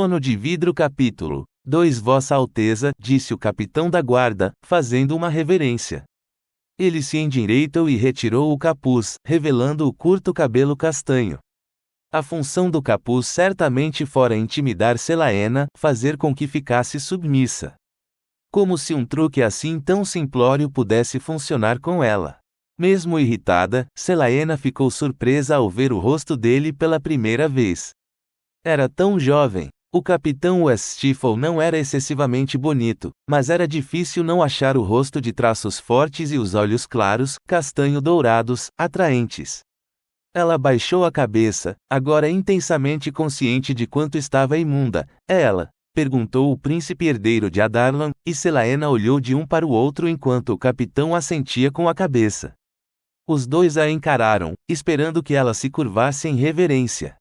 Trono de vidro capítulo 2 Vossa Alteza, disse o capitão da guarda, fazendo uma reverência. Ele se endireitou e retirou o capuz, revelando o curto cabelo castanho. A função do capuz certamente fora intimidar Selaena, fazer com que ficasse submissa. Como se um truque assim tão simplório pudesse funcionar com ela. Mesmo irritada, Selaena ficou surpresa ao ver o rosto dele pela primeira vez. Era tão jovem. O capitão Westphal não era excessivamente bonito, mas era difícil não achar o rosto de traços fortes e os olhos claros, castanho-dourados, atraentes. Ela baixou a cabeça, agora intensamente consciente de quanto estava imunda. É ela? Perguntou o príncipe herdeiro de Adarlan, e Selaena olhou de um para o outro enquanto o capitão assentia com a cabeça. Os dois a encararam, esperando que ela se curvasse em reverência.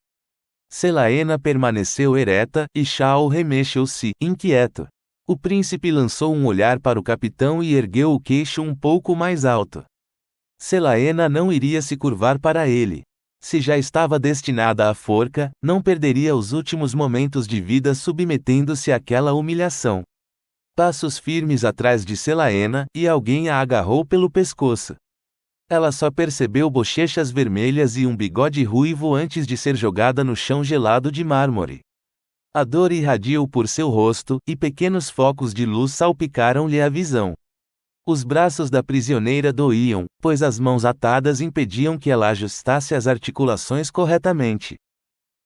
Selaena permaneceu ereta, e Shao remexeu-se, inquieto. O príncipe lançou um olhar para o capitão e ergueu o queixo um pouco mais alto. Selaena não iria se curvar para ele. Se já estava destinada à forca, não perderia os últimos momentos de vida submetendo-se àquela humilhação. Passos firmes atrás de Selaena, e alguém a agarrou pelo pescoço. Ela só percebeu bochechas vermelhas e um bigode ruivo antes de ser jogada no chão gelado de mármore. A dor irradiou por seu rosto, e pequenos focos de luz salpicaram-lhe a visão. Os braços da prisioneira doíam, pois as mãos atadas impediam que ela ajustasse as articulações corretamente.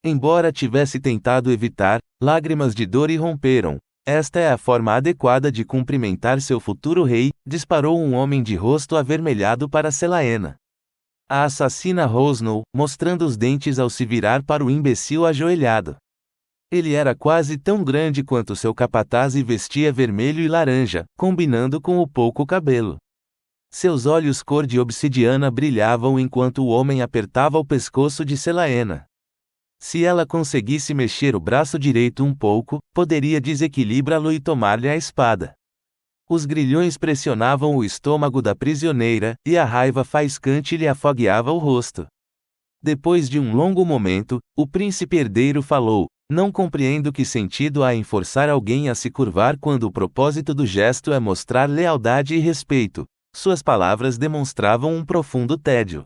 Embora tivesse tentado evitar, lágrimas de dor irromperam. Esta é a forma adequada de cumprimentar seu futuro rei, disparou um homem de rosto avermelhado para Selaena. A assassina rosnou, mostrando os dentes ao se virar para o imbecil ajoelhado. Ele era quase tão grande quanto seu capataz e vestia vermelho e laranja, combinando com o pouco cabelo. Seus olhos cor de obsidiana brilhavam enquanto o homem apertava o pescoço de Selaena. Se ela conseguisse mexer o braço direito um pouco, poderia desequilibrá-lo e tomar-lhe a espada. Os grilhões pressionavam o estômago da prisioneira, e a raiva faiscante lhe afogueava o rosto. Depois de um longo momento, o príncipe herdeiro falou: não compreendo que sentido há em forçar alguém a se curvar quando o propósito do gesto é mostrar lealdade e respeito. Suas palavras demonstravam um profundo tédio.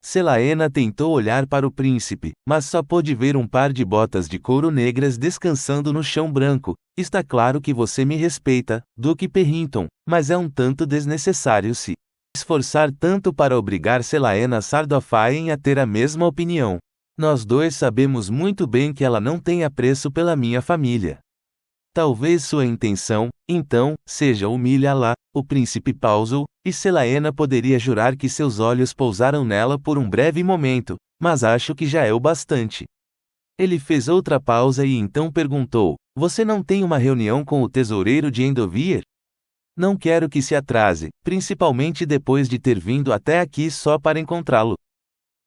Selaena tentou olhar para o príncipe, mas só pôde ver um par de botas de couro negras descansando no chão branco. Está claro que você me respeita, Duque Perrinton, mas é um tanto desnecessário se esforçar tanto para obrigar Selaena Sardofaen a ter a mesma opinião. Nós dois sabemos muito bem que ela não tem apreço pela minha família. Talvez sua intenção, então, seja humilhá-la. O príncipe pausou, e Selaena poderia jurar que seus olhos pousaram nela por um breve momento, mas acho que já é o bastante. Ele fez outra pausa e então perguntou: você não tem uma reunião com o tesoureiro de Endovier? Não quero que se atrase, principalmente depois de ter vindo até aqui só para encontrá-lo.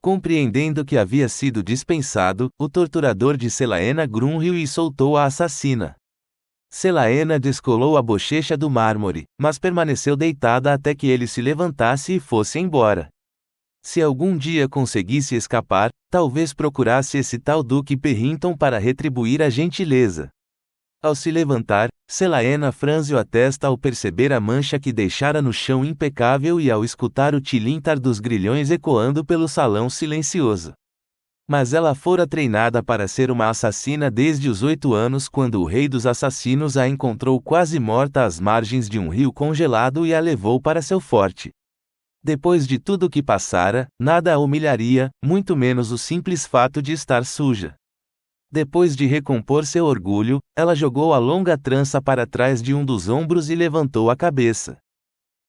Compreendendo que havia sido dispensado, o torturador de Selaena grunhiu e soltou a assassina. Selaena descolou a bochecha do mármore, mas permaneceu deitada até que ele se levantasse e fosse embora. Se algum dia conseguisse escapar, talvez procurasse esse tal Duque Perrinton para retribuir a gentileza. Ao se levantar, Selaena franziu a testa ao perceber a mancha que deixara no chão impecável e ao escutar o tilintar dos grilhões ecoando pelo salão silencioso. Mas ela fora treinada para ser uma assassina desde os 8 anos quando o rei dos assassinos a encontrou quase morta às margens de um rio congelado e a levou para seu forte. Depois de tudo o que passara, nada a humilharia, muito menos o simples fato de estar suja. Depois de recompor seu orgulho, ela jogou a longa trança para trás de um dos ombros e levantou a cabeça.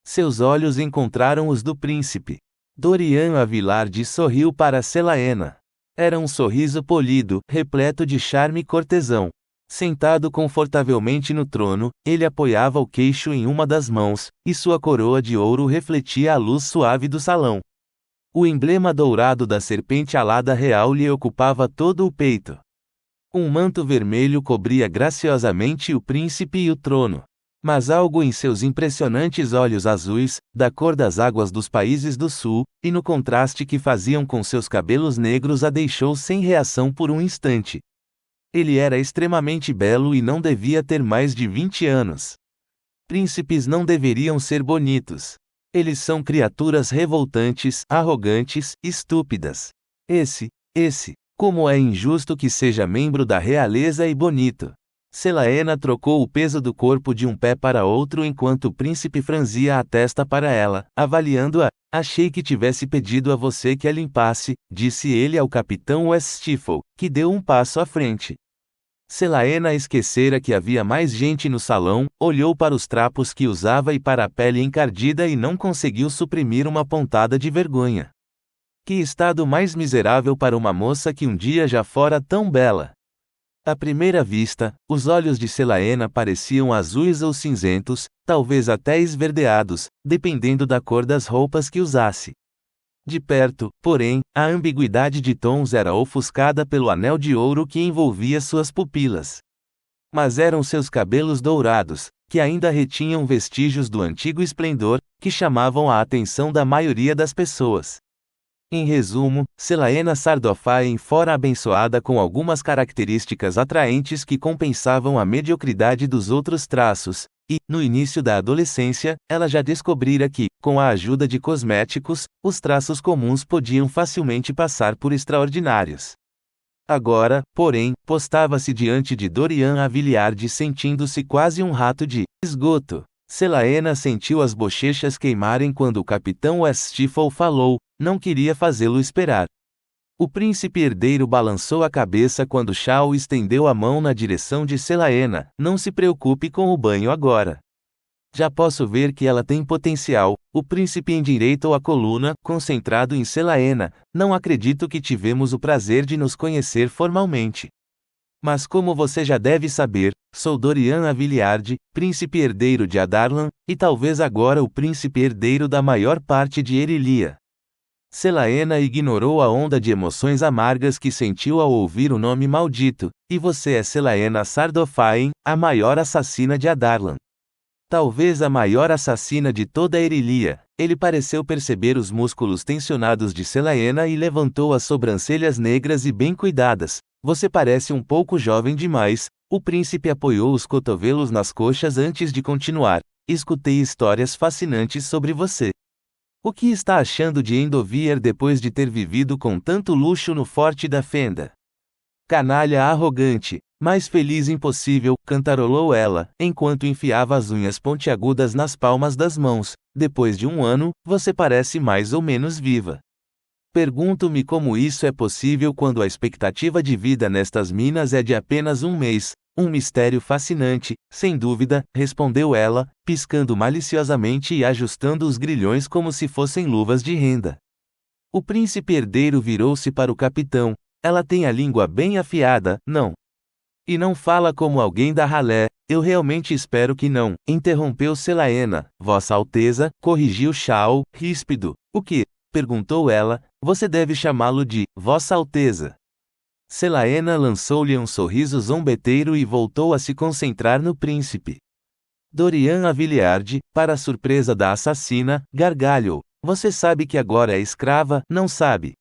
Seus olhos encontraram os do príncipe. Dorian Avilarde sorriu para Selaena. Era um sorriso polido, repleto de charme cortesão. Sentado confortavelmente no trono, ele apoiava o queixo em uma das mãos, e sua coroa de ouro refletia a luz suave do salão. O emblema dourado da serpente alada real lhe ocupava todo o peito. Um manto vermelho cobria graciosamente o príncipe e o trono. Mas algo em seus impressionantes olhos azuis, da cor das águas dos países do sul, e no contraste que faziam com seus cabelos negros a deixou sem reação por um instante. Ele era extremamente belo e não devia ter mais de 20 anos. Príncipes não deveriam ser bonitos. Eles são criaturas revoltantes, arrogantes, estúpidas. Como é injusto que seja membro da realeza e bonito. Celaena trocou o peso do corpo de um pé para outro enquanto o príncipe franzia a testa para ela, avaliando-a. Achei que tivesse pedido a você que a limpasse, disse ele ao capitão Weststifle, que deu um passo à frente. Celaena esquecera que havia mais gente no salão, olhou para os trapos que usava e para a pele encardida e não conseguiu suprimir uma pontada de vergonha. Que estado mais miserável para uma moça que um dia já fora tão bela! À primeira vista, os olhos de Celaena pareciam azuis ou cinzentos, talvez até esverdeados, dependendo da cor das roupas que usasse. De perto, porém, a ambiguidade de tons era ofuscada pelo anel de ouro que envolvia suas pupilas. Mas eram seus cabelos dourados, que ainda retinham vestígios do antigo esplendor, que chamavam a atenção da maioria das pessoas. Em resumo, Celaena Sardofaen fora abençoada com algumas características atraentes que compensavam a mediocridade dos outros traços, e, no início da adolescência, ela já descobrira que, com a ajuda de cosméticos, os traços comuns podiam facilmente passar por extraordinários. Agora, porém, postava-se diante de Dorian Aviliard sentindo-se quase um rato de esgoto. Celaena sentiu as bochechas queimarem quando o capitão Weststifle falou, não queria fazê-lo esperar. O príncipe herdeiro balançou a cabeça quando Shao estendeu a mão na direção de Celaena, não se preocupe com o banho agora. Já posso ver que ela tem potencial. O príncipe endireitou a coluna, concentrado em Celaena, não acredito que tivemos o prazer de nos conhecer formalmente. Mas como você já deve saber, sou Dorian Aviliard, príncipe herdeiro de Adarlan, e talvez agora o príncipe herdeiro da maior parte de Erylia. Celaena ignorou a onda de emoções amargas que sentiu ao ouvir o nome maldito, e você é Celaena Sardofaen, a maior assassina de Adarlan. Talvez a maior assassina de toda Erylia. Ele pareceu perceber os músculos tensionados de Celaena e levantou as sobrancelhas negras e bem cuidadas. Você parece um pouco jovem demais. O príncipe apoiou os cotovelos nas coxas antes de continuar. Escutei histórias fascinantes sobre você. O que está achando de Endovier depois de ter vivido com tanto luxo no Forte da Fenda? Canalha arrogante, mais feliz impossível, cantarolou ela, enquanto enfiava as unhas pontiagudas nas palmas das mãos. Depois de um ano, você parece mais ou menos viva. Pergunto-me como isso é possível quando a expectativa de vida nestas minas é de apenas um mês. Um mistério fascinante, sem dúvida, respondeu ela, piscando maliciosamente e ajustando os grilhões como se fossem luvas de renda. O príncipe herdeiro virou-se para o capitão. Ela tem a língua bem afiada, não? E não fala como alguém da ralé. Eu realmente espero que não, interrompeu Celaena. Vossa Alteza, corrigiu Shao, ríspido. O que? Perguntou ela. Você deve chamá-lo de Vossa Alteza. Celaena lançou-lhe um sorriso zombeteiro e voltou a se concentrar no príncipe. Dorian Aviliard, para a surpresa da assassina, gargalhou. Você sabe que agora é escrava, não sabe?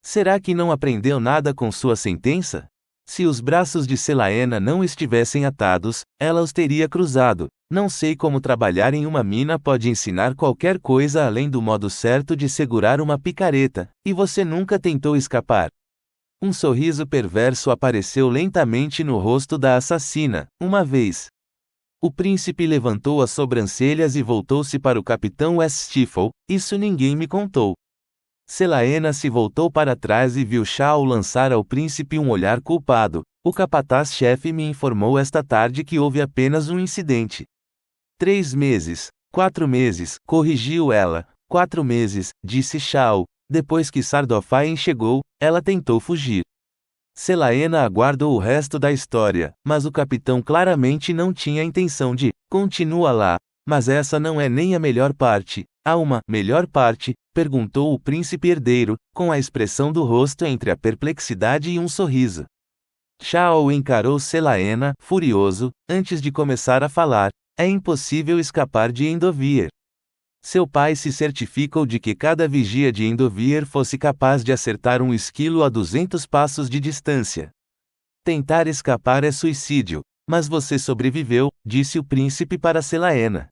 Será que não aprendeu nada com sua sentença? Se os braços de Celaena não estivessem atados, ela os teria cruzado. Não sei como trabalhar em uma mina pode ensinar qualquer coisa além do modo certo de segurar uma picareta, e você nunca tentou escapar. Um sorriso perverso apareceu lentamente no rosto da assassina, uma vez. O príncipe levantou as sobrancelhas e voltou-se para o capitão Weststifle. Isso ninguém me contou. Celaena se voltou para trás e viu Shao lançar ao príncipe um olhar culpado. O capataz-chefe me informou esta tarde que houve apenas um incidente. 3 meses, 4 meses, corrigiu ela. 4 meses, disse Shao. Depois que Sardofaen chegou, ela tentou fugir. Celaena aguardou o resto da história, mas o capitão claramente não tinha intenção de. Continua lá. Mas essa não é nem a melhor parte. Há uma melhor parte? Perguntou o príncipe herdeiro, com a expressão do rosto entre a perplexidade e um sorriso. Shao encarou Celaena, furioso, antes de começar a falar. É impossível escapar de Endovier. Seu pai se certificou de que cada vigia de Endovier fosse capaz de acertar um esquilo a 200 passos de distância. Tentar escapar é suicídio, mas você sobreviveu, disse o príncipe para Celaena.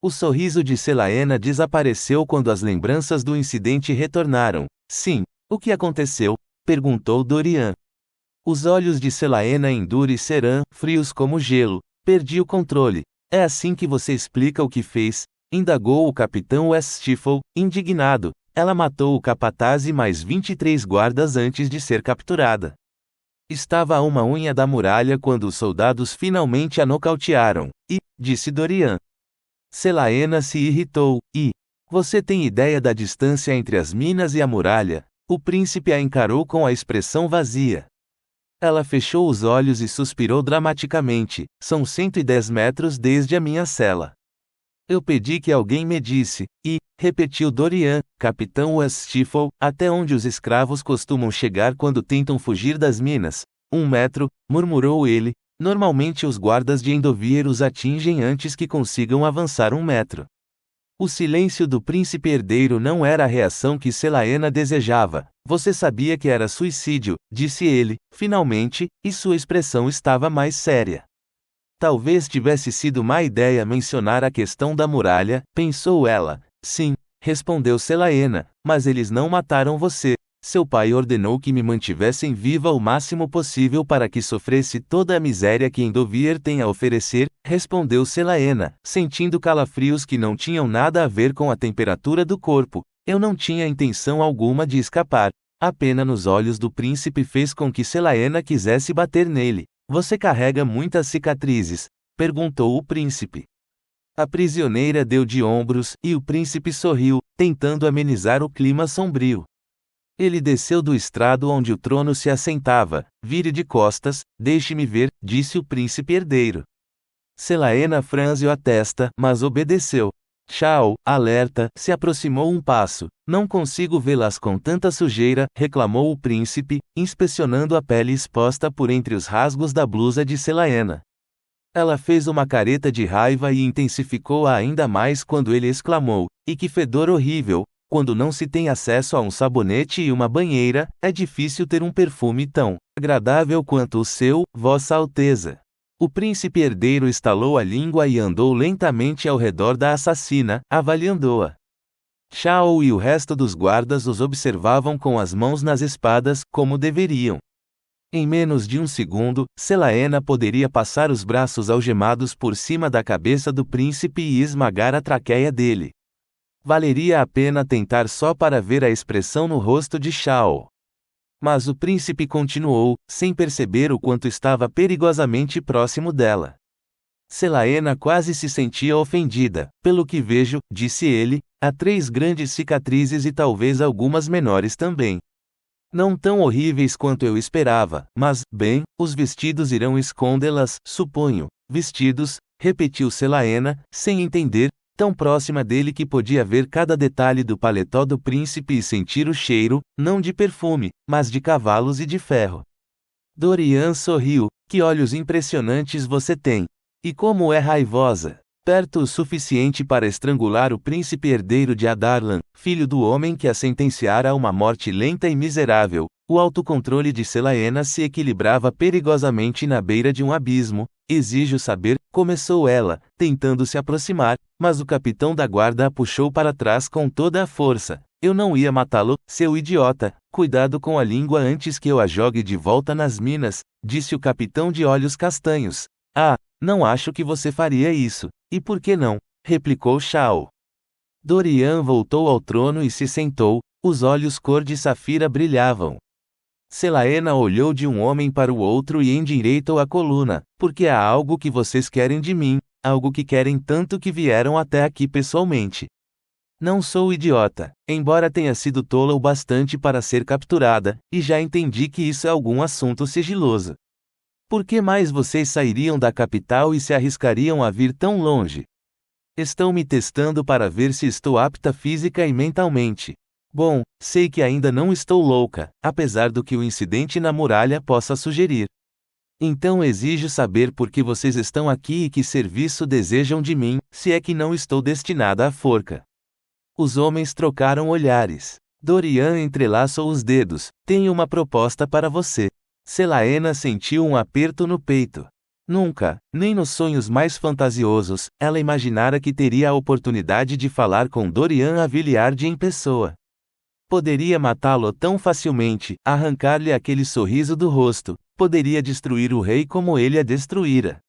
O sorriso de Celaena desapareceu quando as lembranças do incidente retornaram. Sim, o que aconteceu? Perguntou Dorian. Os olhos de Celaena endureceram, frios como gelo. Perdi o controle. É assim que você explica o que fez? Indagou o capitão Weststifle, indignado. Ela matou o capataz e mais 23 guardas antes de ser capturada. Estava a uma unha da muralha quando os soldados finalmente a nocautearam. E, disse Dorian. Celaena se irritou. E, você tem ideia da distância entre as minas e a muralha? O príncipe a encarou com a expressão vazia. Ela fechou os olhos e suspirou dramaticamente. São 110 metros desde a minha cela. Eu pedi que alguém me disse, e, repetiu Dorian, capitão Weststifle, até onde os escravos costumam chegar quando tentam fugir das minas. 1 metro, murmurou ele. Normalmente os guardas de Endovier os atingem antes que consigam avançar 1 metro. O silêncio do príncipe herdeiro não era a reação que Celaena desejava. Você sabia que era suicídio, disse ele, finalmente, e sua expressão estava mais séria. Talvez tivesse sido má ideia mencionar a questão da muralha, pensou ela. Sim, respondeu Celaena, mas eles não mataram você. Seu pai ordenou que me mantivessem viva o máximo possível para que sofresse toda a miséria que Endovier tem a oferecer, respondeu Celaena, sentindo calafrios que não tinham nada a ver com a temperatura do corpo. Eu não tinha intenção alguma de escapar. A pena nos olhos do príncipe fez com que Celaena quisesse bater nele. Você carrega muitas cicatrizes? Perguntou o príncipe. A prisioneira deu de ombros, e o príncipe sorriu, tentando amenizar o clima sombrio. Ele desceu do estrado onde o trono se assentava. Vire de costas, deixe-me ver, disse o príncipe herdeiro. Celaena franziu a testa, mas obedeceu. Shao, alerta, se aproximou um passo. Não consigo vê-las com tanta sujeira, reclamou o príncipe, inspecionando a pele exposta por entre os rasgos da blusa de Celaena. Ela fez uma careta de raiva e intensificou-a ainda mais quando ele exclamou: e que fedor horrível! Quando não se tem acesso a um sabonete e uma banheira, é difícil ter um perfume tão agradável quanto o seu, Vossa Alteza. O príncipe herdeiro estalou a língua e andou lentamente ao redor da assassina, avaliando-a. Shao e o resto dos guardas os observavam com as mãos nas espadas, como deveriam. Em menos de um segundo, Celaena poderia passar os braços algemados por cima da cabeça do príncipe e esmagar a traqueia dele. Valeria a pena tentar só para ver a expressão no rosto de Shao. Mas o príncipe continuou, sem perceber o quanto estava perigosamente próximo dela. Celaena quase se sentia ofendida. Pelo que vejo, disse ele, há 3 grandes cicatrizes e talvez algumas menores também. Não tão horríveis quanto eu esperava, mas, bem, os vestidos irão escondê-las, suponho. Vestidos, repetiu Celaena, sem entender, tão próxima dele que podia ver cada detalhe do paletó do príncipe e sentir o cheiro, não de perfume, mas de cavalos e de ferro. Dorian sorriu. Que olhos impressionantes você tem! E como é raivosa! Perto o suficiente para estrangular o príncipe herdeiro de Adarlan, filho do homem que a sentenciara a uma morte lenta e miserável. O autocontrole de Celaena se equilibrava perigosamente na beira de um abismo. Exijo saber, começou ela, tentando se aproximar, mas o capitão da guarda a puxou para trás com toda a força. Eu não ia matá-lo, seu idiota. Cuidado com a língua antes que eu a jogue de volta nas minas, disse o capitão de olhos castanhos. Ah, não acho que você faria isso. E por que não? Replicou Shao. Dorian voltou ao trono e se sentou, os olhos cor de safira brilhavam. Celaena olhou de um homem para o outro e endireitou a coluna. Porque há algo que vocês querem de mim, algo que querem tanto que vieram até aqui pessoalmente. Não sou idiota, embora tenha sido tola o bastante para ser capturada, e já entendi que isso é algum assunto sigiloso. Por que mais vocês sairiam da capital e se arriscariam a vir tão longe? Estão me testando para ver se estou apta física e mentalmente. Bom, sei que ainda não estou louca, apesar do que o incidente na muralha possa sugerir. Então exijo saber por que vocês estão aqui e que serviço desejam de mim, se é que não estou destinada à forca. Os homens trocaram olhares. Dorian entrelaçou os dedos. Tenho uma proposta para você. Selaena sentiu um aperto no peito. Nunca, nem nos sonhos mais fantasiosos, ela imaginara que teria a oportunidade de falar com Dorian Aviliard em pessoa. Poderia matá-lo tão facilmente, arrancar-lhe aquele sorriso do rosto, poderia destruir o rei como ele a destruíra.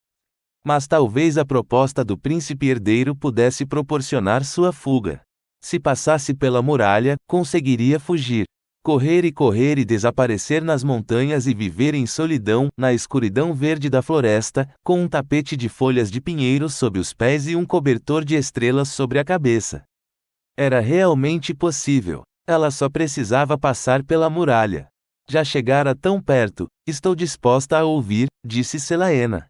Mas talvez a proposta do príncipe herdeiro pudesse proporcionar sua fuga. Se passasse pela muralha, conseguiria fugir. Correr e desaparecer nas montanhas e viver em solidão, na escuridão verde da floresta, com um tapete de folhas de pinheiro sob os pés e um cobertor de estrelas sobre a cabeça. Era realmente possível. Ela só precisava passar pela muralha. Já chegara tão perto, estou disposta a ouvir, disse Selaena.